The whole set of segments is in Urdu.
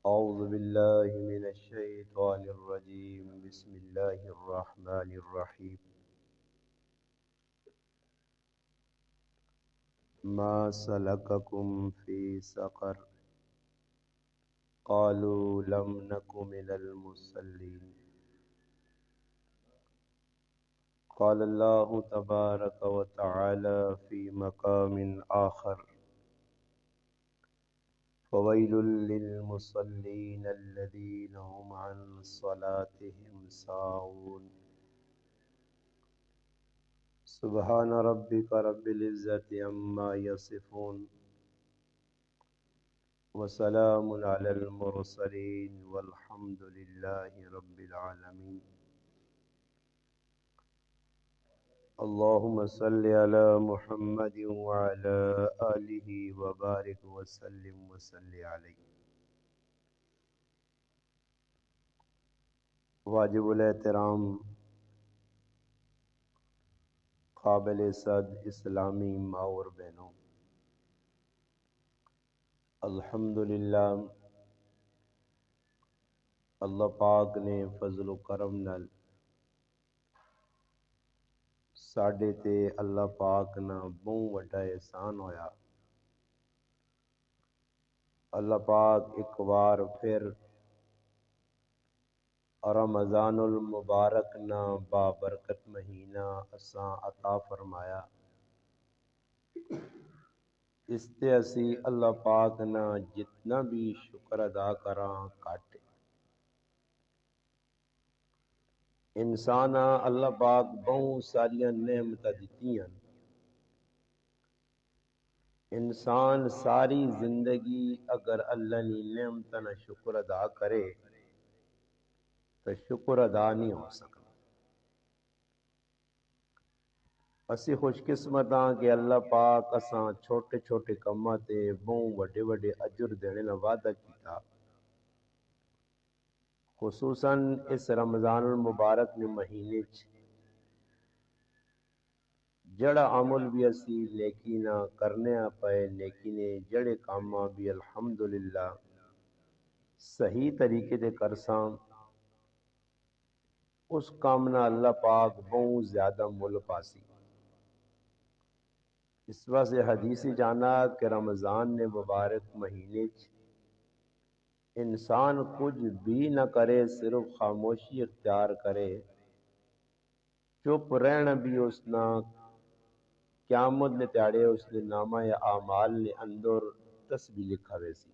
أعوذ بالله من الشيطان الرجيم بسم الله الرحمن الرحيم ما سلككم في سقر قالوا لم نك من المصلين قال الله تبارك وتعالى في مقام آخر فويل للمصلين الذين هم عن صلاتهم ساهون سبحان ربك رب العزة عما يصفون وسلام على المرسلين والحمد لله رب العالمين اللهم صل على محمد وعلى آله وبارك وسلم وصل عليه واجب الاحترام قابل صد اسلامی ماں اور بہنوں، الحمدللہ اللہ پاک نے فضل و کرم نال ساڈے تے اللہ پاک نا بہت وڈا احسان ہویا۔ اللہ پاک ایک بار پھر رمضان المبارک نا بابرکت مہینہ اساں عطا فرمایا، اس تے اسی اللہ پاک نا جتنا بھی شکر ادا کراں گھٹ۔ انسان اللہ پاک بہت ساریاں نعمتاں دتیاں، انسان ساری زندگی اگر اللہ نی نعمتاں نا شکر ادا کرے تو شکر ادا نہیں ہو سکتا۔ اسی خوش قسمت ہاں کہ اللہ پاک اساں چھوٹے چھوٹے کماں تے بہت وڈے وڈے اجر دینے دا وعدہ کیتا، خصوصاً اس رمضان المبارک نے مہینے چ جڑا عمل بھی اسی نیکی نہ کرنے پئے، نیکی نے جڑے کام بھی الحمدللہ صحیح طریقے دے کرساں، اس کام نہ اللہ پاک بہت زیادہ مل پاسی۔ اس واسطے حدیث جانا کہ رمضان نے مبارک مہینے چ انسان کچھ بھی نہ کرے، صرف خاموشی اختیار کرے، چپ رہنا بھی اس نا قیامت نے تیاڑے اس نے نامہ یا اعمال نے اندر تسبیح لکھا ویسی۔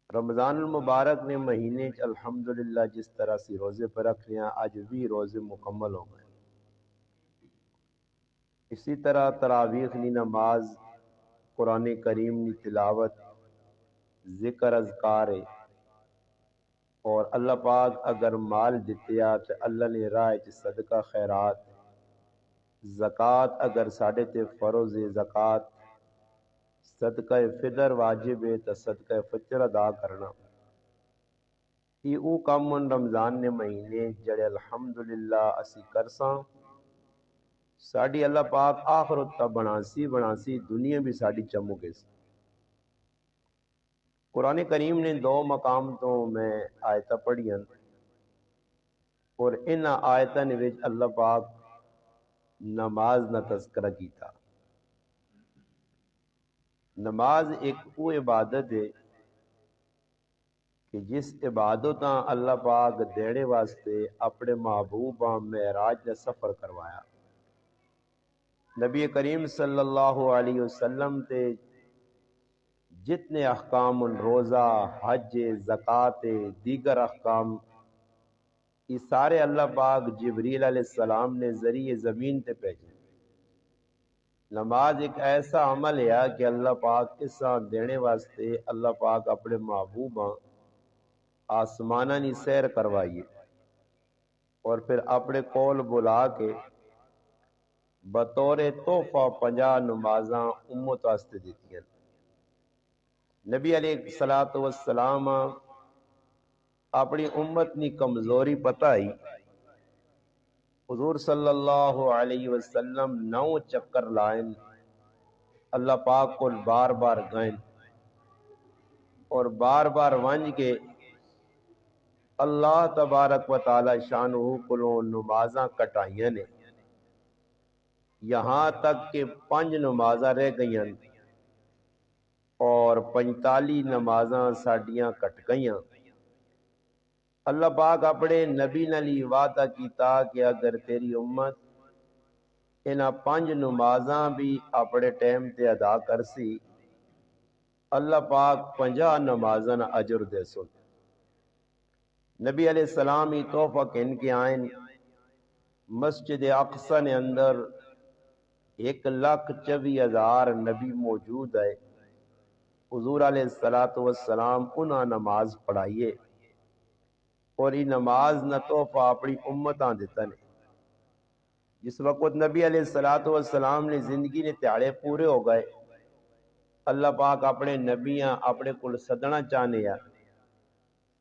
رمضان المبارک نے مہینے چ الحمدللہ جس طرح سی روزے پر رکھ لیا، آج بھی روزے مکمل ہو گئے۔ اسی طرح تراویح نی نماز، قرآن کریم نی تلاوت، ذکر اذکار ہے، اور اللہ پاک اگر مال دتیا تو اللہ نے راہ چ صدقہ خیرات، زکوٰۃ اگر ساڈے تے فرض ہے، زکوٰۃ صدقہ فطر واجب ہے تو صدقہ فطر ادا کرنا، یہ او کام رمضان نے مہینے جڑے الحمدللہ اسی کرساں، ساڈی اللہ پاک آخرت تا بناسی دنیا بھی ساڈی چمک گئی۔ قرآن کریم نے دو مقام تو میں آیتاں پڑھیاں، اور ان آیتاں وچ اللہ پاک نماز نہ تذکرہ کیتا۔ نماز ایک وہ عبادت ہے کہ جس عبادتاں اللہ پاک دینے واسطے اپنے محبوب معراج کا سفر کروایا۔ نبی کریم صلی اللہ علیہ وسلم تے جتنے احکام روزہ، حج، زکوٰۃ، دیگر احکام، یہ سارے اللہ پاک جبریل علیہ السلام نے ذریعے زمین تے بھیجے۔ نماز ایک ایسا عمل ہے کہ اللہ پاک اسا دینے واسطے اللہ پاک اپنے محبوباں آسمانہ نی سیر کروائیے، اور پھر اپنے کول بلا کے بطور تحفہ 50 نمازاں امت واسطے دیتیاں۔ نبی علیہ الصلوۃ والسلام اپنی امت نی کمزوری پتہ ہی، حضور صلی اللہ علیہ وسلم 9 چکر لائن، اللہ پاک کو بار بار گئیں، اور بار بار ونج کے اللہ تبارک و تعالی شانہ کولوں نمازاں کٹائیاں نے، یہاں تک کہ 5 نمازاں رہ گئیاں اور 45 نمازاں ساڈیاں کٹ گئیاں۔ اللہ پاک اپنے نبی نالی وعدہ کیتا کہ اگر تیری امت انہاں 5 نمازاں بھی اپنے ٹائم تے ادا کرسی، اللہ پاک 50 نمازاں اجر دے سن۔ نبی علیہ السلام ہی تحفہ کہن کے آئین، مسجد اقصی نے اندر 1,24,000 نبی موجود ہے، حضور علیہ السلام انہاں نماز پڑھائیے اور یہ نماز نہ تحفہ اپنی امتاں دیتا نے۔ جس وقت نبی علیہ السلام نے زندگی نے تیاڑے پورے ہو گئے، اللہ پاک اپنے نبیاں اپنے کل صدنا چاہنے یا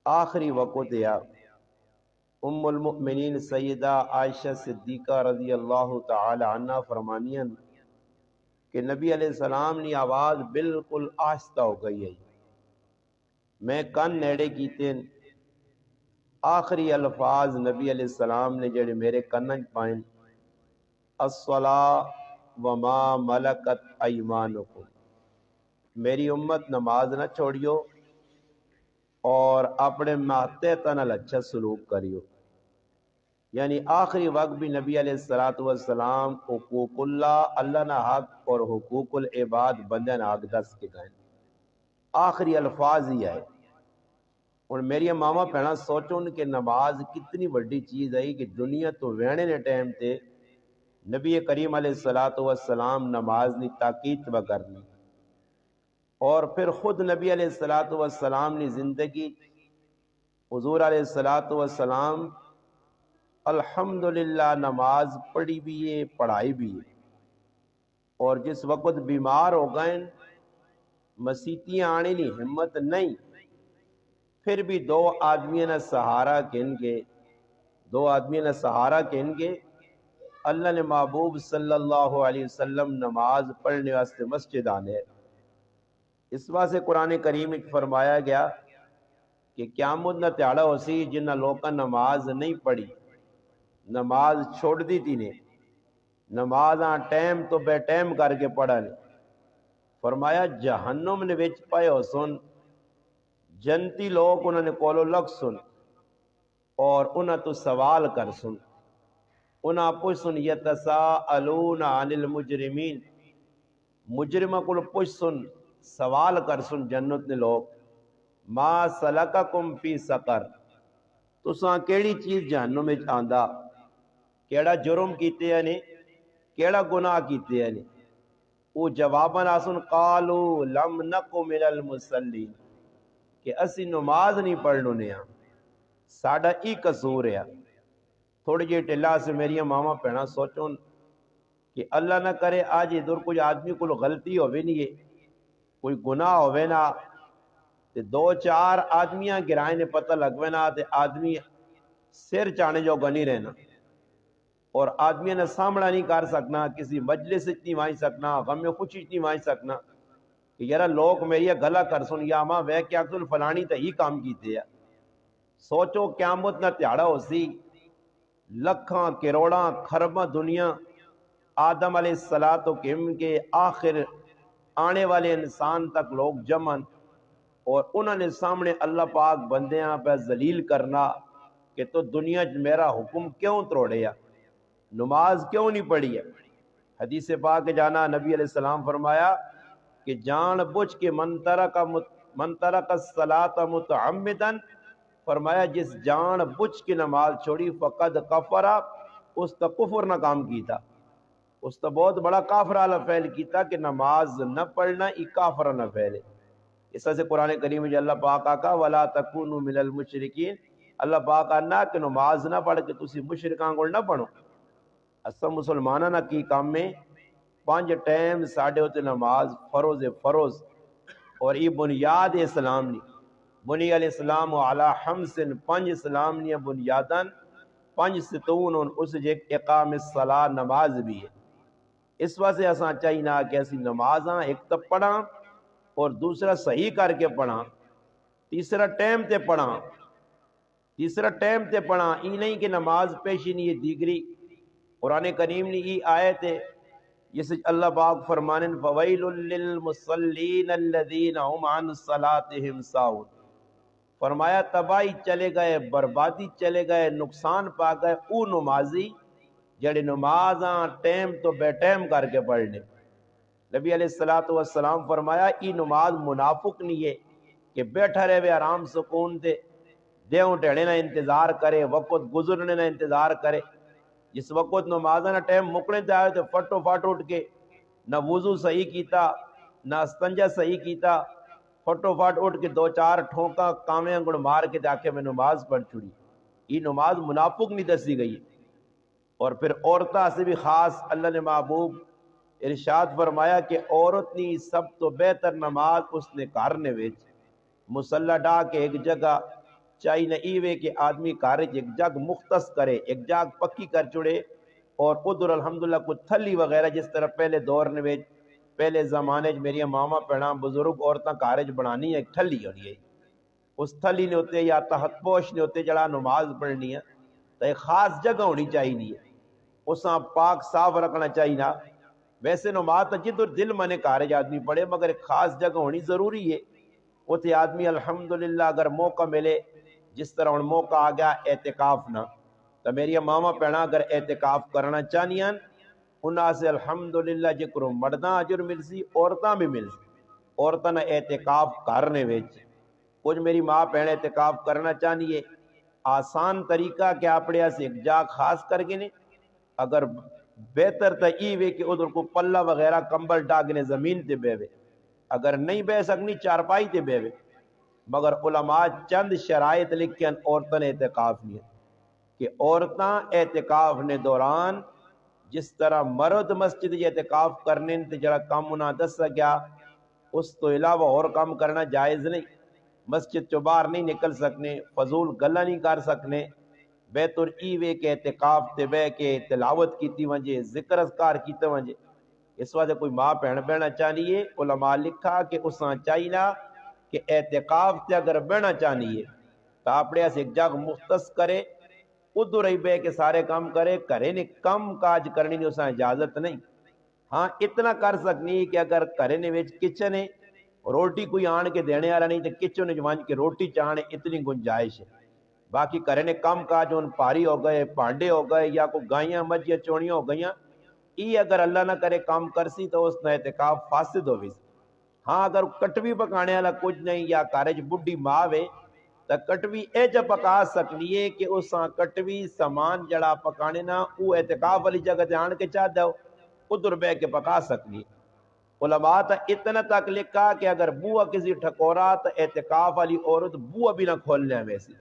آخری وقت یا ام المؤمنین سیدہ عائشہ صدیقہ رضی اللہ تعالی عنہ فرمانیاں کہ نبی علیہ السلام نے آواز بالکل آہستہ ہو گئی ہے، میں کن نیڑے کیتے آخری الفاظ نبی علیہ السلام نے جڑے میرے کنن پائیں، الصلاۃ وما ملکت ایمانکم، میری امت نماز نہ چھوڑیو اور اپنے ماتحتاں نال اچھا سلوک کریو۔ یعنی آخری وقت بھی نبی علیہ السلام حقوق اللہ نہ حق اور حقوق العباد بندے نہ حق دس کے گئے، آخری الفاظ ہی آئے۔ اور میری ماما پہنا سوچوں کہ نماز کتنی بڑی چیز ہے کہ دنیا تو وینے نے ٹائم تے نبی کریم علیہ السلام نماز نی تاکید کرنی، اور پھر خود نبی علیہ السلام نے زندگی حضور علیہ السلام الحمدللہ نماز پڑھی بھی ہے پڑھائی بھی ہے، اور جس وقت بیمار ہو گئے مسیتیاں آنے نہیں ہمت نہیں، پھر بھی 2 آدمیاں نے سہارا کہن گے اللہ نے محبوب صلی اللہ علیہ وسلم نماز پڑھنے واسطے مسجد آنے۔ اس واسطے قرآن کریم میں فرمایا گیا کہ قیامت نہ تیاڑا ہو سی جنہ لوکاں نماز نہیں پڑھی، نماز چھوڑ دی تھی نے، نمازاں ٹائم تو بے ٹائم کر کے پڑھا نے، فرمایا جہنم نے وچ پائے ہو سن، جنتی لوگ انہوں نے کولو لگ سن اور انہاں تو سوال کر سن، انہاں پوچھ سن یتساءلون عن المجرمین، مجرمہ کول پوچھ سن سوال کر سن جنت نے لوگ، ما سلککم فی سقر، تساں کیڑی چیز جہنم میں آندا، کیڑا جرم کیتے ہیں نے، کیڑا گناہ کیتے ہیں نے، وہ جواباً آسن قالو لم نکو من المصلین، کہ اسی نماز نہیں پڑھنو نے ہاں، ساڑا ای قصور ہے۔ تھوڑی جی ٹلا سے میری ماما پہنا سوچوں کہ اللہ نہ کرے آج ادھر کوئی آدمی کو غلطی ہوئے نہیں ہے، کوئی گناہ ہوئے نا تے 2-4 آدمیاں گرائیں نے پتہ لگوے نا تے آدمی سر چانے جو گنی رہنا، اور آدمی نے سامنا نہیں کر سکنا، کسی مجلس نہیں مائی سکنا، غم میں خوشی نہیں مائی سکنا کہ یارا لوگ میری گلا کر سن یا ماں وے کیا سن فلانی تا ہی کام کیتے ہیں۔ سوچو قیامت نہ تیاڑا ہو سی، لکھاں کروڑاں خرباں دنیا آدم علیہ السلام کے آخر آنے والے انسان تک لوگ جمن، اور انہوں نے سامنے اللہ پاک بندیاں پہ ذلیل کرنا کہ تو دنیا میرا حکم کیوں توڑیا، نماز کیوں نہیں پڑھی ہے۔ حدیث پاک جانا نبی علیہ السلام فرمایا کہ جان بوجھ کے من ترک الصلاۃ متعمدا، فرمایا جس جان بوجھ کے نماز چھوڑی فقد کفرا، اس تا کفر نہ کام کیتا، اس تا بہت بڑا کافر والا فعل کیتا کہ نماز نہ پڑھنا ای کافر نہ فعل ہے۔ اس سے قرآن کریم میں اللہ پاک آقا ولا تکونوا من المشرکین، اللہ پاک آنا کہ نماز نہ پڑھ کے تسی مشرکاں کو نہ پڑھو۔ اسا مسلمانہ نہ کی کام میں 5 ٹائم ساڑھے ہوتے نماز فروز، اور یہ بنیاد اسلام نہیں، بنی علیہ السلام علی خمس، 5 اسلام نہیں بنیاداً 5 ستون، اس جے اقام الصلاۃ نماز بھی ہے۔ اس واسطے اساں چاہینا کہ اسی نمازاں ایک تو پڑھاں اور دوسرا صحیح کر کے پڑھاں، تیسرا ٹائم تے پڑھاں، تیسرا ٹائم تے پڑھاں، ای نہیں کہ نماز پیشی نہیں ہے دیگری۔ قرآن کریم نے ای آیت ہے جس اللہ پاک فرمانن فویل للمصلین الذین هم عن صلاتهم ساہون، فرمایا تباہی چلے گئے، بربادی چلے گئے، نقصان پا گئے او نمازی جڑے نمازاں ٹائم تو بے ٹائم کر کے پڑھنے۔ نبی علیہ السلام فرمایا ای نماز منافق نہیں ہے کہ بیٹھا رہے آرام سکون تے دیوں ٹھڑے نہ انتظار کرے، وقت گزرنے نہ انتظار کرے۔ جس وقت نمازاں نہ ٹائم مکنے تے آئے تو فٹو فٹ اٹھ کے نہ وضو صحیح کیتا نہ استنجا صحیح کیتا، فٹو فٹ اٹھ کے دو چار ٹھونکا کامیں انگڑ مار کے جا میں نماز پڑھ چھڑی، یہ نماز منافق نہیں دسی گئی۔ اور پھر عورتہ سے بھی خاص اللہ نے محبوب ارشاد فرمایا کہ عورت نی سب تو بہتر نماز اس نے کارنے ویچ مسلح ڈا کے ایک جگہ چاہی نہ ایوے کہ آدمی کارج ایک جگ مختص کرے، ایک جگ پکی کر چڑے، اور ادھر الحمدللہ کچھ تھلی وغیرہ جس طرح پہلے دور نے ویچ پہلے زمانے میری ماما پیڑاں بزرگ عورتاں کارج بنانی ہے، ایک تھلی ہونی ہے، اس تھلی نے ہوتے یا تحت پوش نے ہوتے جڑا نماز پڑھنی ہے تو ایک خاص جگہ ہونی چاہیے، اساں پاک صاف رکھنا چاہیے۔ ویسے نماز تو جدھر دل منے کارج آدمی پڑھے، مگر ایک خاص جگہ ہونی ضروری ہے، اتنے آدمی الحمدللہ اگر موقع ملے، جس طرح ان موقع آ گیا اعتکاف نہ، تو میری ماما پیڑا اگر اعتکاف کرنا چاہنیاں انہاں سے الحمدللہ جکرو مرداں اجر مل سی، عورتاں بھی مل سی، عورتاں نہ اعتکاف کرنے ویچ کچھ میری ماں پہنے اعتکاف کرنا چاہیے، آسان طریقہ کہ اپنے سے ایک جا خاص کر کے نے، اگر بہتر تا ای وے کہ ادھر کو پلہ وغیرہ کمبل ڈاگنے زمین تے بیوے، اگر نہیں بہ سکنی چارپائی تے بیوے، مگر علماء چند شرائط لکھیں عورتاں اعتکاف نہیں کہ عورتاں اعتکاف نے دوران جس طرح مرد مسجد اعتکاف کرنے تے جڑا کام انہاں دسا گیا اس تو علاوہ اور کام کرنا جائز نہیں، مسجد چو باہر نہیں نکل سکنے، فضول گلہ نہیں کر سکنے، بیتر ای وے کے اعتکاف تے بے کے تلاوت کیتی ونجے، ذکر اذکار کیتے ونجے۔ اس وجہ کوئی ماں بہن بہنا چاہیے، علماء لکھا کہ اساں چاہیے کہ اعتکاف تے اگر بہنا چاہیے تو اپنے سے ایک جگ مختص کرے، ادھر ہی بے کے سارے کام کرے، کرے نے کم کاج کرنی نہیں اساں اجازت نہیں۔ ہاں اتنا کر سکنی کہ اگر کرے نے وچ کچن ہے روٹی کوئی آن کے دینے والا نہیں تو کچن جوان کے روٹی چاہنے اتنی گنجائش ہے، باقی کرنے کم کاج ان پاری ہو گئے، پانڈے ہو گئے، یا کوئی گائیاں مجھیاں چوڑیاں ہو گئیاں، ای اگر اللہ نہ کرے کام کرسی تو اس نے اعتکاف فاسد ہوئی۔ ہاں اگر کٹوی پکانے والا کچھ نہیں یا کارج بڈھی ماں وے تو کٹوی اے جا پکا سکنی ہے کہ اس کٹوی سامان جڑا پکانے نا او اعتکاف والی جگہ تے آن کے چاہ دو ادھر بہ کے پکا سکنی۔ علماء تا اتنا تک لکھا کہ اگر بوا کسی ٹھکورا تو اعتکاف والی عورت بوا بھی نہ کھولنے ویسی،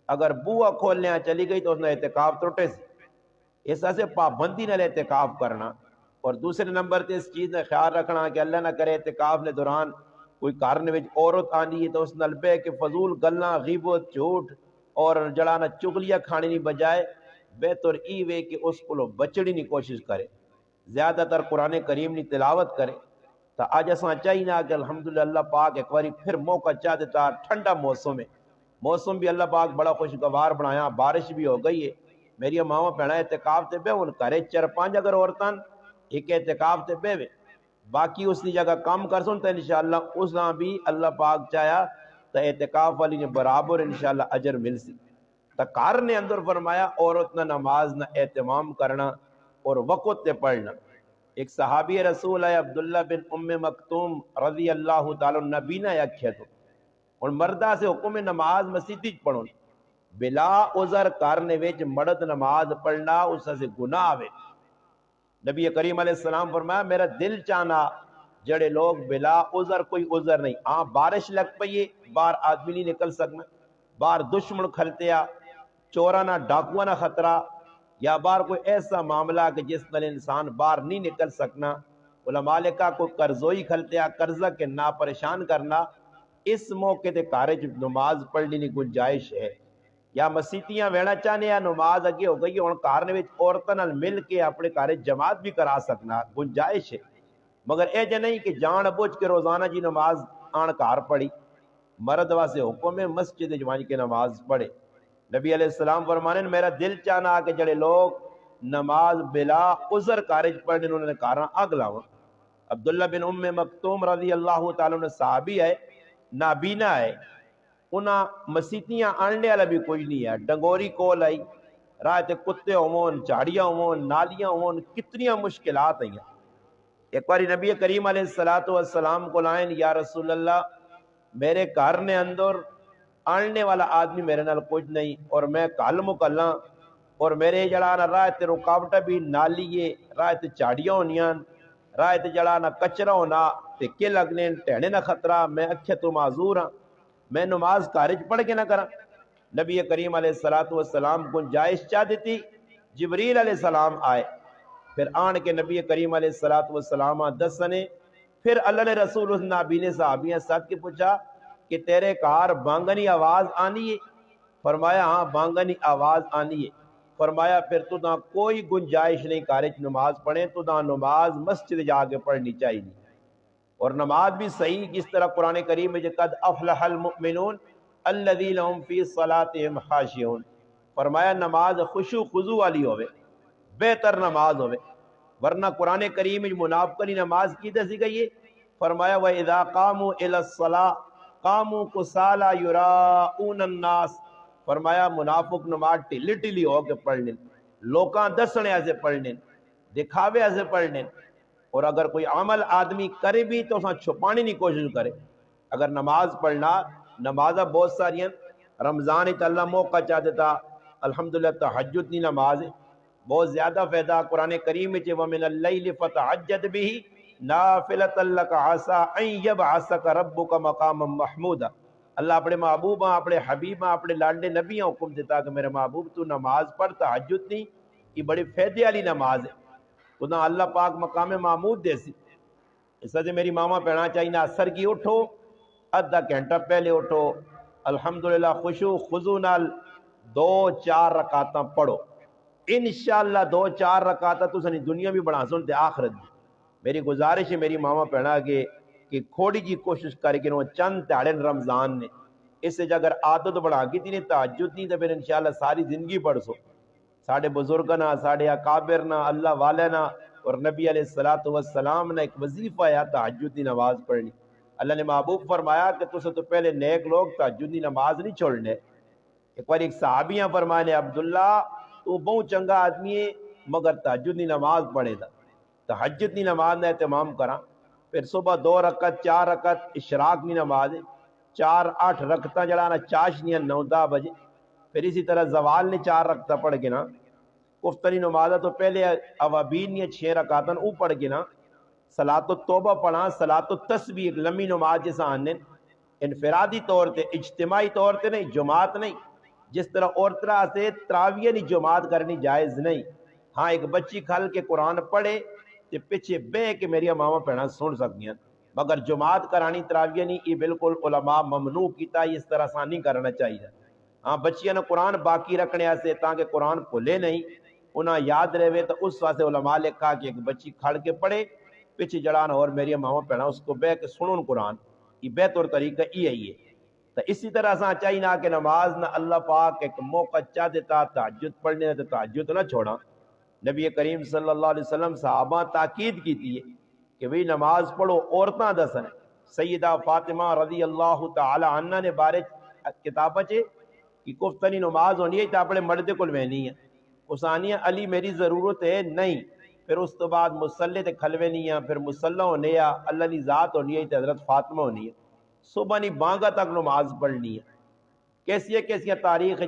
اگر بوا کھولنے چلی گئی تو اس نے اعتکاف ٹوٹے سی، اس سے پابندی نہ اعتکاف کرنا۔ اور دوسرے نمبر تے اس چیز نے خیال رکھنا کہ اللہ نہ کرے اعتکاف نے دوران کوئی کارنے وچ عورت آنی ہے تو اس نال بہ کے فضول گلاں غیبت جھوٹ اور جڑانا چگلیاں کھانے نہیں بجائے بہتر ای وے کہ اس کو بچڑی نہیں کوشش کرے، زیادہ تر قرآن کریم نہیں تلاوت کرے۔ تو آج اساں چاہیے کہ الحمدللہ اللہ پاک ایک باری پھر موقع چاہ دیتا، ٹھنڈا موسم ہے، موسم بھی اللہ پاک بڑا خوشگوار بنایا، بارش بھی ہو گئی ہے، میری ماما بہنا اعتکاف تے بے ان کرے 4-5 اگر عورتاں ایک اعتکاف تے بے باقی اس کی جگہ کام کر سن تو انشاءاللہ اس نہ بھی اللہ پاک چاہیا تو اعتکاف والی نے برابر انشاءاللہ اجر مل سی۔ تکار نے اندر فرمایا عورت نہ نماز نہ اہتمام کرنا اور وقت تے پڑھنا۔ ایک صحابی رسول ہے عبداللہ بن ام مکتوم رضی اللہ تعالی نبی نے آکھیا تو اور مردہ سے حکم نماز مسیدی پڑھو بلا عذر کرنے وچ مرد نماز پڑھنا اس سے گناہ آوے۔ نبی کریم علیہ السلام فرمایا میرا دل چاہنا جڑے لوگ بلا عذر کوئی عذر نہیں، ہاں بارش لگ پئیے باہر آدمی نہیں نکل سکنا، باہر دشمن کھلتیا، چورانا ڈاکوانا خطرہ، یا باہر کوئی ایسا معاملہ کہ جس نال انسان باہر نہیں نکل سکنا، علماء لکھا کوئی قرضوئی کھلتیا قرضہ کے نا پریشان کرنا، اس موقع تے کارج نماز پڑھنی نہیں گنجائش ہے۔ یا مسیتیاں وینا چاہنے یا نماز اگے ہو گئی اور کارنے وچ عورتاں نال مل کے اپنے کارج جماعت بھی کرا سکنا گنجائش ہے، مگر اے جے نہیں کہ جان بوجھ کے روزانہ جی نماز آن کار پڑی، مرد واسے حکم ہے مسجد جوان کے نماز پڑھے. نبی علیہ السلام فرمانے میرا دل چاہنا کہ جڑے لوگ نماز بلا عذر کارج پڑھنے انہوں نے کارا اگ لاؤں. عبداللہ بن ام مکتوم رضی اللہ تعالیٰ عنہ صحابی ہے، نابینا ہے، انہاں مسیتیاں آننے والا بھی کوئی نہیں ہے، ڈنگوری کول آئی، راہ تے کتے ہون، جھاڑیاں ہون، نالیاں ہون، کتنیاں مشکلات ہیں. ایک باری نبی کریم علیہ السلام کو لائیں، یا رسول اللہ میرے گھر نے اندر آننے والا آدمی میرے نال کچھ نہیں اور میں کل مکلاں اور میرے جڑانا راہ تے رکاوٹا بھی نالیے، راہ تے چاڑیاں ہونیاں، راہ تے جڑانا کچرا ہونا، ٹکے لگنے، ٹہنے نہ خطرہ، میں اکھے تو معذور ہاں، میں نماز کارج پڑھ کے نہ کرا. نبی کریم علیہ السلام کو جائز چاہ دیتی. جبریل علیہ السلام آئے، پھر آن کے نبی کریم علیہ السلام دسنے. پھر اللہ نے رسول اس نابینے صحابیاں ساتھ کے پوچھا کہ تیرے کار بانگنی آواز آنی ہے؟ فرمایا ہاں بانگنی آواز آنی ہے. فرمایا پھر تو نہ کوئی گنجائش نہیں کارج نماز پڑھیں، تو نہ نماز مسجد جا کے پڑھنی چاہیے. اور نماز بھی صحیح جس طرح قرآن کریم میں قد افلح المؤمنون الذین هم فی صلاتهم خاشعون. فرمایا نماز خشوع خضوع والی ہوئے، بہتر نماز ہوئے. ورنہ قرآن کریم میں منافقی نماز کی دسی گئی ہے. فرمایا وَإِذَا قَامُوا إِلَى الصَّلَاةِ قَامُوا كُسَالَىٰ يُرَاءُونَ النَّاسَ. فرمایا منافق نماز ٹلی ٹلی ہو کے پڑھنے، لوکاں دسنے ایسے پڑھنے، دکھاوے ایسے پڑھنے. اور اگر کوئی عمل آدمی کرے بھی تو اساں چھپانے کی کوشش کرے. اگر نماز پڑھنا، نمازہ بہت ساری ہیں. رمضان ہی اللہ موقع چاہ دیتا، الحمدللہ تہجد کی نماز بہت زیادہ فائدہ. قرآن کریم میں وَمِنَ اللَّيْلِ فَتَعَجَّدْ بِهِ نَافِلَةً لَكَ عَسَىٰ أَن يَبْعَثَكَ رَبُّكَ مَقَامًا مَحْمُودًا. اللہ اپنے محبوب ہیں، اپنے حبیب ہیں، اپنے لاڈلے نبی ہیں حکم دیتا کہ میرے محبوب تو نماز پڑھ. تہجد نہیں، یہ بڑی فائدے والی نماز ہے، خدا اللہ پاک مقام محمود دے سی. اس وجہ میری ماما پڑھنا چاہیے اثر کی اٹھو آدھا گھنٹہ پہلے اٹھو، الحمدللہ خشوع خضوع نال 2-4 رکعتاں پڑھو. انشاءاللہ 2-4 رکعتاں تو سنی دنیا بھی بڑھا سن تے آخرت بھی. میری گزارش ہے میری ماما پڑھنا گے کہ کھوڑی جی کوشش کر کے وہ چند تیڑے رمضان نے اس سے اگر عادت بڑھا کی تھی نہیں تہجد نہیں تو پھر انشاءاللہ ساری زندگی پڑھ سو. ساڑھے بزرگنا، ساڑھے اکابرنا، اللہ والنا اور نبی علیہ السلام نے ایک وظیفہ ہے تہجد کی نماز پڑھنی. اللہ نے محبوب فرمایا کہ تسے تو پہلے نیک لوگ تہجد کی نماز نہیں چھوڑنے. ایک بار ایک صحابیاں فرمانے عبداللہ تو بہت چنگا آدمی ہے مگر تہجد کی نماز پڑھے دا. تہجد کی نماز نے اہتمام کرا. پھر صبح 2 رکعت 4 رکعت اشراق کی نماز 4-8 رکعتاں جڑانا چاشنیاں 9-10 بجے. پھر اسی طرح زوال نے 4 رکعتاں پڑھ کے نا کفتری نمازہ تو پہلے اوابین نے 6 رکعتاں او پڑھ کے نا صلاۃ التوبہ پڑھا. صلاۃ التسبیح ایک لمبی نماز جیسا آنے انفرادی طور تے اجتماعی طور تے نہیں، جماعت نہیں. جس طرح اور طرح سے تراویح نہیں جماعت کرنی جائز نہیں. ہاں ایک بچی کھل کے قرآن پڑھے تے پیچھے بے کے میری ماما پڑھنا سن سکتی ہیں، مگر جماعت کرانی تراویح نہیں، یہ بالکل علماء ممنوع کیتا، اس طرح سے نہیں کرنا چاہیے. ہاں بچیاں نے قرآن باقی رکھنے ایسے تاکہ قرآن کھلے نہیں انہاں یاد رہے. تو اس واسطے علماء لکھا کہ ایک بچی کھڑ کے پڑھے پیچھے جڑان اور میری ماما پڑھنا اس کو بے کے سنن قرآن، یہ بہتر طریقہ یہ ہے. تو اسی طرح سے چاہیے نہ کہ نماز نہ اللہ پاک ایک موقع چاہ دیتا تہجد پڑھنے تو تہجد نہ چھوڑا. نبی کریم صلی اللہ علیہ وسلم صحابہ تاکید کی تھی کہ بھئی نماز پڑھو. عورتاں دسن سیدہ فاطمہ رضی اللہ تعالی عنہ نے بارے کتابہ چے کہ کفتنی نماز ہونی ہے تو اپنے مرد کو لوینی ہے. اسانیہ علی میری ضرورت ہے نہیں. پھر اس تو بعد مسلح تے کھلوے نہیں ہیں، پھر مسلح ہونے یا اللہ کی ذات ہونی ہے تو حضرت فاطمہ ہونی ہے. صبح نہیں بانگا تک نماز پڑھنی ہے. کیسی تاریخ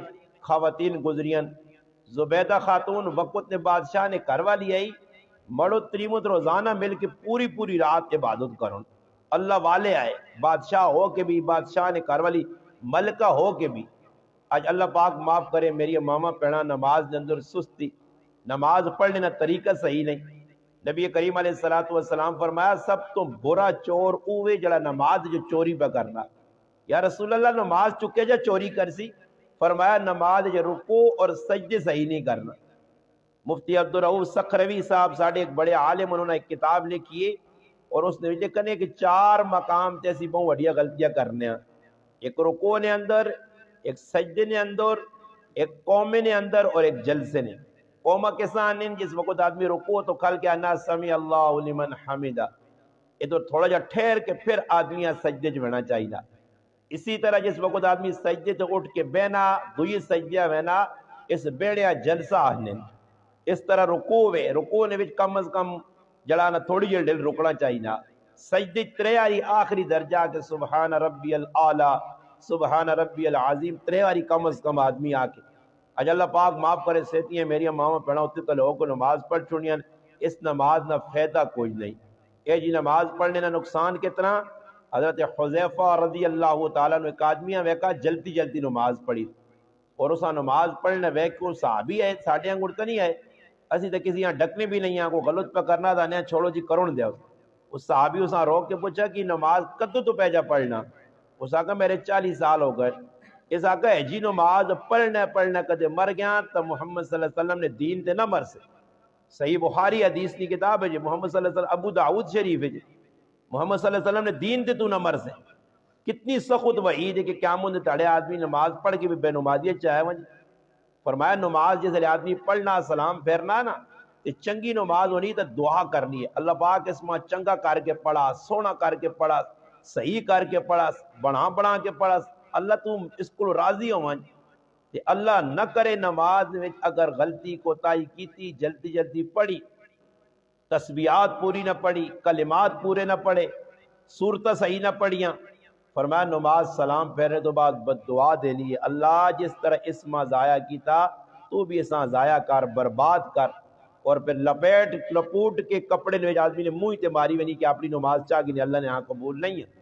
خواتین گزریاں. زبیدہ خاتون وقت نے بادشاہ نے گھر والی آئی مڑو تریمت روزانہ مل کے پوری رات عبادت کرن. اللہ والے آئے بادشاہ ہو کے بھی، بادشاہ نے گھر والی ملکہ ہو کے بھی. آج اللہ پاک معاف کرے میری ماما پڑھنا نماز کے اندر سستی، نماز پڑھنے کا طریقہ صحیح نہیں. نبی کریم علیہ السلام فرمایا سب تو برا چور اوے جڑا نماز جو چوری پہ کرنا. یا رسول اللہ نماز چکے جا چوری کر سی؟ فرمایا نماز جو رکوع اور سجدے صحیح نہیں کرنا. مفتی عبدالرؤف سکھروی صاحب ساڑھے ایک بڑے عالم، انہوں نے ایک کتاب لکھی ہے اور اس نے لکھنے کہ 4 مقام تے اسی بہت وڈیاں غلطیاں کرنے ہیں. ایک رکوع نے اندر، ایک سجدے نے اندر، ایک قومے نے اندر اور ایک جلسے نے. قومہ کے ساتھ جس وقت آدمی رکوع تو کھل کے انا سمی اللہ لمن حمدہ، یہ تو تھوڑا جا ٹھہر کے پھر آدمی سجدے جو بنا چاہیے. اسی طرح جس وقت آدمی سجدے تو اٹھ کے بینا دوئی سجدہ بینا اس بیڑیا جلسہ آنے. اس طرح رکوع نے وچ کم از کم جڑانا تھوڑی جی ڈل رکنا چاہیے. سجدے تریاری آخری درجہ کہ سبحان ربی العالی سبحان ربی العظیم تریاری کم از کم آدمی آ کے. اج اللہ پاک معاف کرے سیتی ہیں میری ماما پڑھا ہوتی تو لوگوں کو نماز پڑھ چھوڑیاں. اس نماز نہ فائدہ کوئی نہیں. اے جی نماز پڑھنے نہ نقصان کتنا. حضرت حذیفہ رضی اللہ تعالیٰ نے ایک آدمیاں ویکا جلدی جلدی نماز پڑھی اور اسا نماز پڑھنے ویکو صحابی آئے ساڑھے انگوڑ تو نہیں آئے اسی تو کسی یہاں ڈکنے بھی نہیں ہیں کو غلط پہ کرنا تھا نہیں چھوڑو جی کرون دیا. اس صحابی اسا روک کے پوچھا کہ نماز کدو تو پیجا پڑھنا. اس آقا میرے 40 سال ہو گئے. اس آقا ہے جی نماز پڑھنا کدے مر گیا تو محمد صلی اللہ علیہ وسلم نے دین تے نہ مر سے. صحیح بخاری حدیث کی کتاب ہے جی محمد صلی اللہ علیہ وسلم ابو داؤد شریف ہے جی محمد صلی اللہ علیہ وسلم نے دین تے تو نہ مر سے. کتنی سخت وعید ہے کہ قیامت تڑے آدمی نماز پڑھ کے بھی بے نمازیت چاہے وجہ. فرمایا نماز جیسے آدمی پڑھنا سلام پھیرنا نا یہ چنگی نماز ہونی تو دعا کرنی ہے. اللہ پاک اس میں چنگا کر کے پڑھا سونا کر کے پڑھا صحیح کر کے پڑھا بنا کے پڑھا. اللہ تو اس کو راضی ہو کہ اللہ نہ کرے نماز میں اگر غلطی کوتاہی کیتی جلدی پڑھی تسبیحات پوری نہ پڑھی کلمات پورے نہ پڑھے صورتیں صحیح نہ پڑھیاں. فرمایا نماز سلام پھیرنے تو بعد بد دعا دینی ہے اللہ جس طرح اسما ضائع کیتا تو بھی اساں ضائع کر برباد کر. اور پھر لپوٹ کے کپڑے نے آدمی نے منہ تے ماری ونی کہ اپنی نماز چاہ گی اللہ نے ہاں قبول نہیں ہے.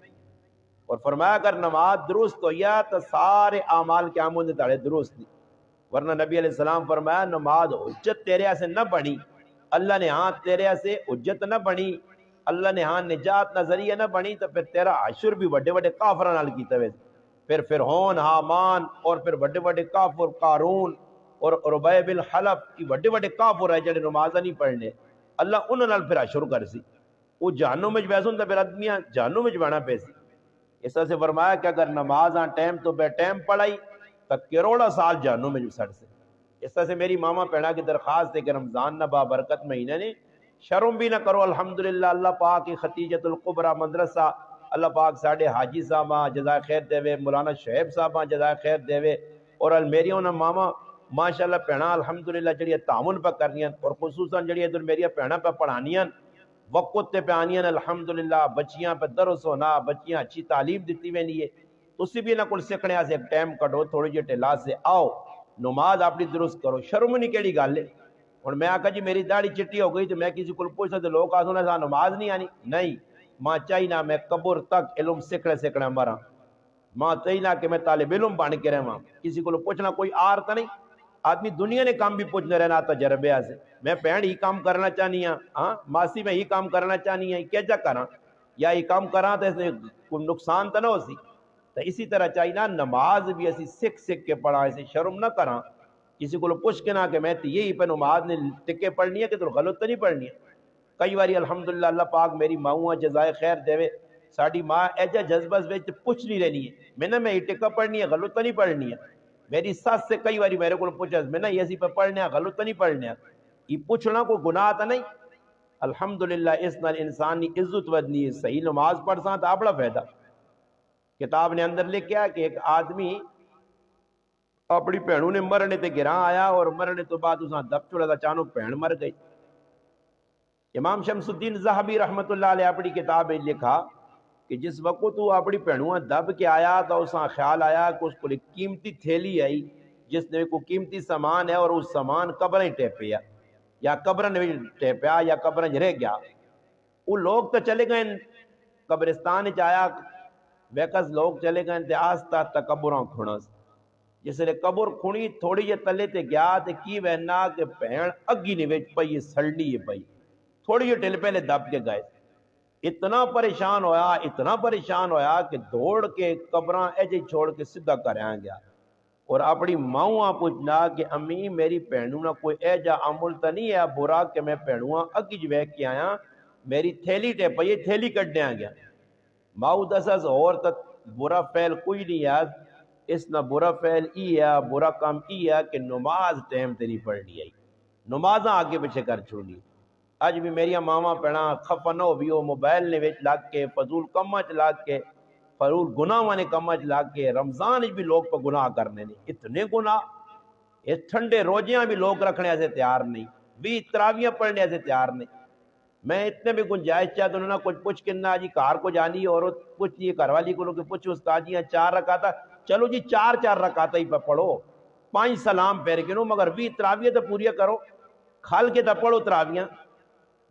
اور فرمایا اگر نماز درست ہو یا تو سارے اعمال قیامت نے تڑے درست دی. ورنہ نبی علیہ السلام فرمایا نماز حجت تیرے سے نہ بنی اللہ نے ہاں تیرے سے حجت نہ بنی اللہ نے ہاں نجات نظریہ نہ بنی تو پھر تیرا عشر بھی بڑے بڑے کافران نال کیتا وے. پھر فرعون حامان اور پھر بڑے بڑے کافر قارون اور ربیع بن حلف کی بڑے بڑے کافر ہے جڑے نماز نہیں پڑھنے اللہ انہاں نال پھر عشر کرسی. وہ جہنم وچ ویسوں تے پھر آدمیاں جہنم وچ بنا پیسی. اس طرح سے فرمایا کہ اگر نماز ٹائم تو بے ٹائم پڑھائی تو کروڑا سال جہنم میں سڑ سے. اس طرح سے میری ماما پہنا کی درخواست ہے کہ رمضان نہ بابرکت مہینے نے شرم بھی نہ کرو. الحمدللہ اللہ پاک کی ختیجۃ القبرا مدرسہ اللہ پاک ساڑھے حاجی صاحبہ جزائے خیر دے وے مولانا شعیب صاحبہ جزائے خیر دے وے اور میریوں نے ماما ماشاءاللہ پہنا الحمدللہ جڑی تعاون پہ کرنیاں اور خصوصاً جڑی ادھر میری پہنا پہ پڑھانیاں وقت تے پہ آنیاں الحمدللہ بچیاں پہ درس ہونا بچیاں اچھی تعلیم دیتی ہوئی نہیں ہے. تسی بھی نہ کل سکھنے سے ایک ٹائم کٹو تھوڑی جی ٹھلا سے آؤ نماز اپنی درست کرو. شرم نہیں کیڑی گل ہے. اور میں آکھا جی میری داڑھی چٹی ہو گئی تو میں کسی کو پوچھتا تو لوگ آسوں نے نماز نہیں آنی نہیں ماں چاہیے میں قبر تک علم سکھنے مرا ماں چاہیے کہ میں طالب علم بن کے رہا کسی کو پوچھنا کوئی آر تو نہیں. آدمی دنیا نے کام بھی پوچھنے رہنا تجربے سے میں بہن ہی کام کرنا چاہنی ہاں ماسی میں ہی کام کرنا چاہنی ہے کیا جا کرا یا یہ کام کرا تو اس میں کوئی نقصان تو نہ ہو سی. تو اسی طرح چاہیے نا نماز بھی اسی سکھ کے پڑھا اسے شرم نہ کرا کسی کو پوچھ کے نہ کہ میں یہی پہ نماز نے ٹکے پڑھنی ہے کہ تو غلط تو نہیں پڑھنی ہے. کئی باری الحمدللہ اللہ پاک میری ماں جزائے خیر دے ساڑی ماں ایجا جذبہ پوچھ نہیں رہنی ہے میں نے میں یہ ٹکا پڑھنی ہے غلط تو نہیں پڑھنی ہے. میری ساس سے کئی باری میرے کو پوچھا میں نے یہ پہ پڑھنے غلط تو نہیں پڑھنے یہ پوچھنا کوئی گناہ تو نہیں. الحمدللہ اس نال انسانی عزت ودنی ہے. صحیح نماز پڑھ سا تو بڑا فائدہ. کتاب نے اندر لکھا کہ ایک آدمی اپنی بھینوں نے مرنے تے گراں آیا اور مرنے تو بعد اساں دب چھوڑا تھا چانو بھین مر گئی. امام شمس الدین ذہبی رحمت اللہ علیہ اپنی کتاب لکھا کہ جس وقت وہ اپنی بھینوں دب کے آیا تو اساں خیال آیا کہ اس کو ایک قیمتی تھیلی آئی جس نے کوئی قیمتی سامان ہے اور اس سامان قبریں ٹیپیا یا قبرن ٹیپیا یا قبرن رہ گیا. وہ لوگ تو چلے گئے قبرستان آیا ویکس لوگ چلے گئے تے آستا تکبراں کھونا جس نے قبر کھونی تھوڑی جے تلے تے گیا تے کی وہنا کہ بہن اگی نہیں وچ پئی سڑنی ہے پئی تھوڑی جے ٹل پہلے دب کے گئے. اتنا پریشان ہویا کہ دوڑ کے قبراں ایجے چھوڑ کے سدھا کریا گیا اور اپنی ماں پوچھنا کہ امی میری بہنوں نہ کوئی ایجا عمل تو نہیں ہے برا کہ میں بہنوں اگی جو کے آیا میری تھیلی ٹے پئی تھیلی کڈیا گیا. ماؤ دسس اور تک برا فعل کوئی نہیں یاد، اس نہ برا فعل ای ہے، برا کام ای ہے کہ نماز ٹائم تے نہیں پڑھنی آئی، نمازاں آگے پیچھے کر چھوڑنی۔ اج بھی میری ماما پینا خفا نہ ہو بھی وہ موبائل نے وچ لگ کے فضول کماں چ لگ کے فضول گناہاں نے کماں چ لگ کے رمضان وچ بھی لوگ پہ گناہ کرنے نے، اتنے گناہ، اس ٹھنڈے روزیاں بھی لوگ رکھنے سے تیار نہیں، بھی تراویاں پڑھنے سے تیار نہیں۔ میں اتنے بھی گنجائش چاہتا ہوں نا کچھ پوچھ کے نہ جی کار کو جانی عورت پوچھ یہ گھر والی کو لوگ پوچھ استاد جی 4 رکعتاں، چلو جی 4 رکعتاں ہی پہ پڑھو، 5 سلام پھیر کے نو، مگر بھی تراویاں تو پوریاں کرو، کھل کے تو پڑھو تراویاں۔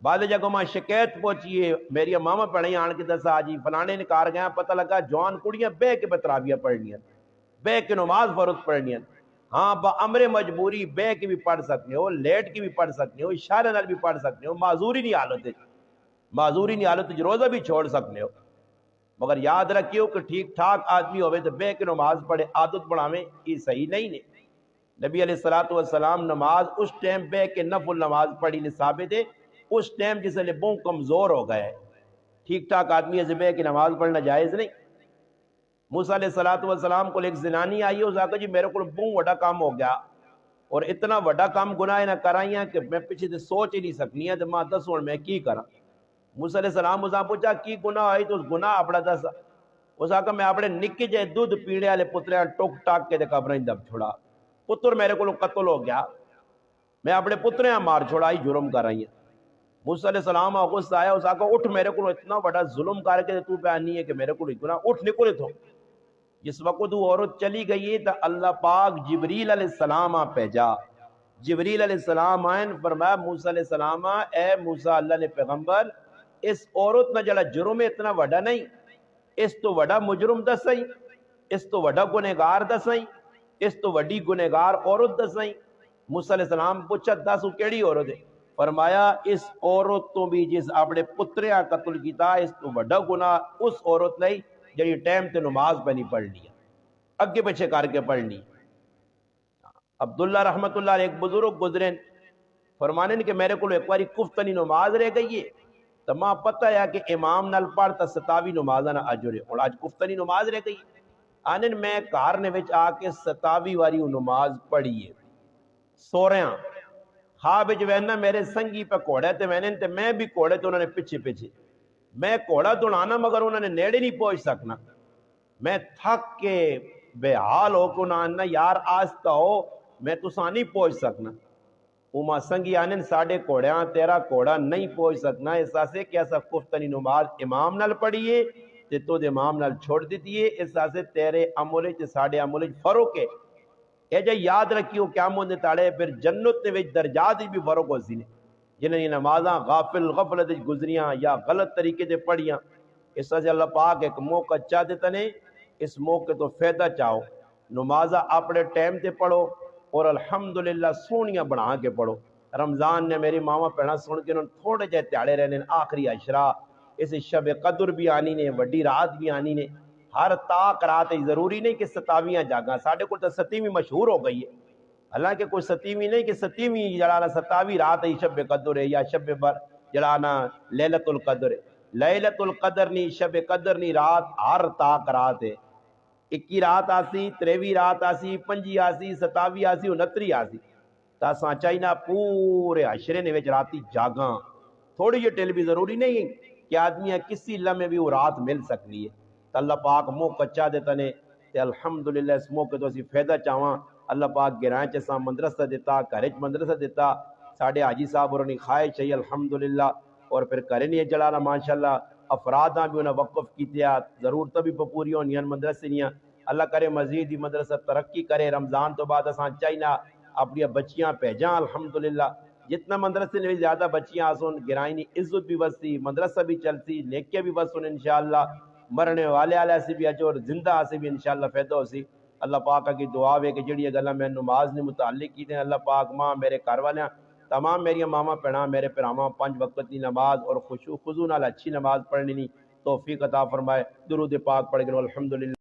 بعد جگہ میں شکایت پہنچیے میری ماما پڑھیں آن کے دسا جی فلانے نے کار گیا، پتہ لگا جوان کڑیاں بہ کے تراویاں پڑھنیاں، بہ کے نماز فرض پڑھنیاں۔ ہاں با امر مجبوری بہ کے بھی پڑھ سکتے ہو، لیٹ کے بھی پڑھ سکتے ہو، اشارے نال بھی پڑھ سکتے ہو، معذوری نہیں حالت ہے، معذوری نہیں حالت روزہ بھی چھوڑ سکتے ہو، مگر یاد رکھیو کہ ٹھیک ٹھاک آدمی ہوئے تو بہ کے نماز پڑھے، عادت بڑھاویں، یہ صحیح نہیں نے۔ نبی علیہ السلام نماز اس ٹائم بہ کے نفل نماز پڑھی نے ثابت ہے، اس ٹائم جس لئے بہت کمزور ہو گئے، ٹھیک ٹھاک آدمی سے بہ کے نماز پڑھنا جائز نہیں۔ موسیٰ علیہ السلام کو ایک زنانی آئی، اس آقا جی میرے کو بہت وڈا کام ہو گیا، اور اتنا وڈا کام گناہ نہ کرائیاں کہ میں پیچھے سے سوچ ہی نہیں سکنی ہے، تو ماں دسوں میں کی کرا۔ موسیٰ علیہ السلام اسے پوچھا کی گناہ آئی، تو اس گناہ اپنا دسا۔ اس آقا میں اپنے نکے جائے دودھ پیڑے والے پتریاں ٹوک ٹاک کے قبریں دب چھوڑا، پتر میرے کو قتل ہو گیا، میں اپنے پتریاں مار چھوڑا، ہی جرم کر رہی ہیں۔ موسیٰ علیہ السلام غصہ آیا، اس آقا اٹھ میرے کو اتنا بڑا ظلم کر کے تو پہ آنی ہے کہ میرے کو اتنا اٹھ نکلے تو۔ جس وقت وہ عورت چلی گئی تو اللہ پاک جبریل علیہ السلام بھیجا، جبریل علیہ السلام آئین فرمایا موسیٰ علیہ السلام اے موسیٰ اللہ نے پیغمبر اس عورت نہ جڑا جرم اتنا وڈا نہیں، اس تو وڈا مجرم دسائیں، اس تو وڈا گنہگار دسائیں، اس تو وڈی گنہگار عورت دسائیں۔ موسیٰ علیہ السلام پوچھا دس وہ کیڑی عورت ہے؟ فرمایا اس عورت تو بھی جس اپنے پتریاں قتل کیتا، اس تو وڈا گناہ اس عورت نہیں جڑی ٹائم تے نماز پہ نہیں پڑھ لیا، اگے پیچھے کر کے پڑھ لی۔ عبداللہ رحمت اللہ علیہ ایک بزرگ گزرے، فرمانے کہ میرے کو ایک باری کفتنی نماز رہ گئی ہے، تو ماں پتہ ہے کہ امام نال پڑھتا 27 نمازاں نہ اجر ہے، اور آج کفتنی نماز رہ گئی، آنن میں کار نے وچ آ کے 27 واری نماز پڑھی ہے، سو رہاں ہاں بچ وینا میرے سنگی پہ کوڑے تے وینن تے میں بھی کوڑے تو انہوں نے پیچھے پیچھے، میں کوڑا دوڑانا مگر انہوں نے نیڑے نہیں پہنچ سکنا، میں تھک کے بے حال ہو کو نہ یار آستہ ہو میں تو نہیں پہنچ سکنا۔ اوما سنگی آنن ساڑھے کوڑیاں تیرا کوڑا نہیں پہنچ سکنا، اس سے کہ ایسا کفتنی نماز امام نال پڑھیے تے تو دے امام نال چھوڑ دیتی ہے، اس سے تیرے عملے تے ساڑھے عملے فرق ہے۔ اے جے یاد رکھیو قیامت دے تاڑے پھر جنت دے وچ درجات بھی فرق ہو سی نے، جنہاں نے نمازاں غفلت گزریاں یا غلط طریقے سے پڑھیاں، اس سے اللہ پاک ایک موقع چاہ دیتا نے، اس موقع تو فائدہ چاہو، نمازاں اپنے ٹائم تے پڑھو اور الحمدللہ سونیاں بنا کے پڑھو۔ رمضان نے میری ماما پہنا سن کے انہوں تھوڑے جے تیاڑے رہنے آخری عشرہ، اس شب قدر بھی آنی نے، وڈی رات بھی آنی نے، ہر تاک رات ضروری نہیں کہ 27 جاگاں، ساڑھے کو تو 27 مشہور ہو گئی ہے، حالانکہ کوئی 27 نہیں کہ 27 جڑانا 27 رات ہے شب قدر ہے یا شب بر جڑانا لیلت القدر ہے، لیلت القدر نہیں، شب قدر نہیں، رات ہر تاک رات ہے، 21 رات آسی، 23 رات آسی، 25 آسی، 27 آسی، 29 آسی، تا ساں چاہینا پورے عشرے نے وچ راتی جاگاں، تھوڑی یہ ٹیل بھی ضروری نہیں کہ آدمی کسی لمحے بھی وہ رات مل سکنی ہے، تو اللہ پاک موقع چاہ دیتا نے، تے الحمدللہ اس موقع تو اسی فائدہ چاہواں، اللہ پاک گرائیں چساں مدرسہ دیتا، گھرچ مدرسہ دیتا، ساڑھے حاجی صاحب اور انہیں خواہش چاہیے الحمدللہ، اور پھر کرنی جڑانا ماشاءاللہ افراداں بھی انہیں وقف کیتیا، ضرورتیں بھی پوری ہونیاں مدرسے نیاں، اللہ کرے مزید ہی مدرسہ ترقی کرے، رمضان تو بعد اساں چاہینا اپنی بچیاں بھیجاں الحمدللہ، جتنا مدرسے نے زیادہ بچیاں آسون گرائنی عزت بھی وستی، مدرسہ بھی چلتی، نیکیاں بھی وسن انشاءاللہ، مرنے والے آلے سے بھی اجر زندہ سے بھی انشاءاللہ فائدہ ہو سی۔ اللہ پاک کی دعا ہے کہ جڑی گلاں میں نماز نے متعلق کی دیں، اللہ پاک ماں میرے گھر والیاں تمام میری ماما پڑھا میرے پراواں 5 وقت کی نماز اور خشوع خضوع نال اچھی نماز پڑھنی توفیق عطا فرمائے۔ درود پاک پڑھ کے الحمدللہ۔